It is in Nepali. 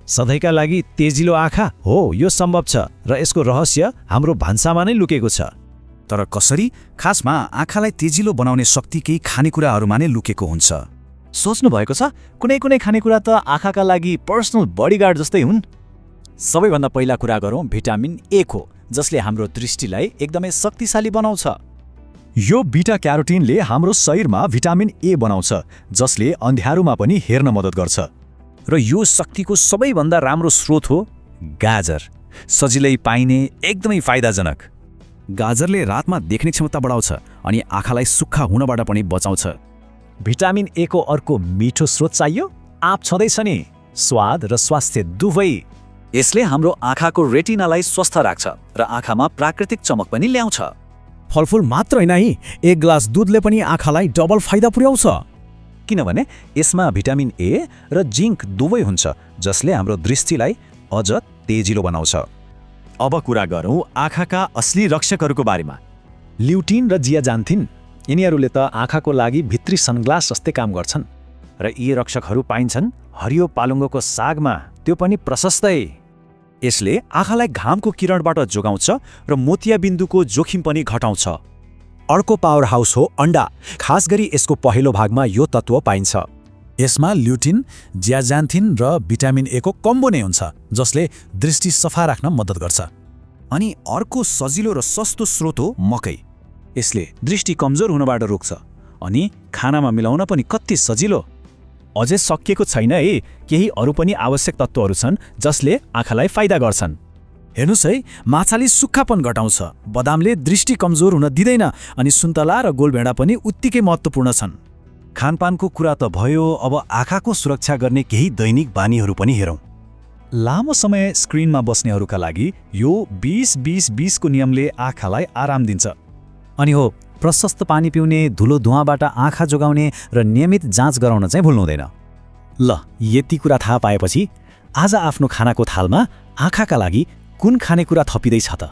सधैँका लागि तेजिलो आँखा हो यो सम्भव छ र यसको रहस्य हाम्रो भान्सामा नै लुकेको छ। तर कसरी? खासमा आँखालाई तेजिलो बनाउने शक्ति केही खानेकुराहरूमा नै लुकेको हुन्छ। सोच्नु भएको छ कुनै कुनै खानेकुरा त आँखाका लागि पर्सनल बडीगार्ड जस्तै हुन्। सबैभन्दा पहिला कुरा गरौँ भिटामिन ए को, जसले हाम्रो दृष्टिलाई एकदमै शक्तिशाली बनाउँछ। यो बीटा क्यारोटिनले हाम्रो शरीरमा भिटामिन ए बनाउँछ, जसले अँध्यारोमा पनि हेर्न मद्दत गर्छ। र यो शक्तिको सबैभन्दा राम्रो स्रोत हो गाजर। सजिलै पाइने, एकदमै फाइदाजनक। गाजरले रातमा देख्ने क्षमता बढाउँछ अनि आँखालाई सुक्खा हुनबाट पनि बचाउँछ। भिटामिन ए को अर्को मिठो स्रोत चाहियो? आँप छँदैछ नि, स्वाद र स्वास्थ्य दुवै। यसले हाम्रो आँखाको रेटिनालाई स्वस्थ राख्छ र आँखामा प्राकृतिक चमक पनि ल्याउँछ। फलफुल मात्र होइन है, एक ग्लास दुधले पनि आँखालाई डबल फाइदा पुर्याउँछ। किनभने यसमा भिटामिन ए र जिङ्क दुवै हुन्छ, जसले हाम्रो दृष्टिलाई अझ तेजिलो बनाउँछ। अब कुरा गरौँ आँखाका असली रक्षकहरूको बारेमा। ल्युटिन र जियाजान्थिन, यिनीहरूले त आँखाको लागि भित्री सनग्लास जस्तै काम गर्छन्। र यी रक्षकहरू पाइन्छन् हरियो पालुङ्गोको सागमा, त्यो पनि प्रशस्तै। यसले आँखालाई घामको किरणबाट जोगाउँछ र मोतियाबिन्दुको जोखिम पनि घटाउँछ। अर्को पावर हाउस हो अन्डा। खास गरी यसको पहिलो भागमा यो तत्त्व पाइन्छ। यसमा ल्युटिन, जियाजान्थिन र भिटामिन ए को कम्बो नै हुन्छ, जसले दृष्टि सफा राख्न मद्दत गर्छ। अनि अर्को सजिलो र सस्तो स्रोत हो मकै। यसले दृष्टि कमजोर हुनबाट रोक्छ अनि खानामा मिलाउन पनि कति सजिलो। अझै सकिएको छैन है, केही अरू पनि आवश्यक तत्त्वहरू छन् जसले आँखालाई फाइदा गर्छन्। हेर्नुस् है, माछाले सुक्खापन घटाउँछ, बदामले दृष्टि कमजोर हुन दिँदैन अनि सुन्तला र गोलभेडा पनि उत्तिकै महत्त्वपूर्ण छन्। खानपानको कुरा त भयो, अब आँखाको सुरक्षा गर्ने केही दैनिक बानीहरू पनि हेरौँ। लामो समय स्क्रिनमा बस्नेहरूका लागि यो 20-20-20 को नियमले आँखालाई आराम दिन्छ। अनि हो, प्रशस्त पानी पिउने, धुलो धुवाँबाट आँखा जोगाउने र नियमित जाँच गराउन चाहिँ भुल्नु हुँदैन। ल, यति कुरा थाहा पाएपछि आज आफ्नो खानाको थालमा आँखाका लागि कुन खानेकुरा थपिँदैछ त?